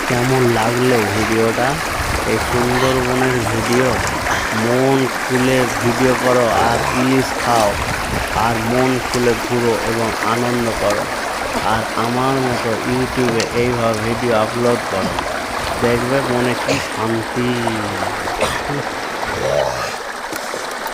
কেমন লাগলো ভিডিওটা? এই সুন্দরবনের ভিডিও। মন খুলে ভিডিও করো আর ইলিশ খাও আর মন খুলে ঘুরো এবং আনন্দ করো। আর আমার মতো ইউটিউবে এইভাবে ভিডিও আপলোড করো, দেখবে মনে কি শান্তি।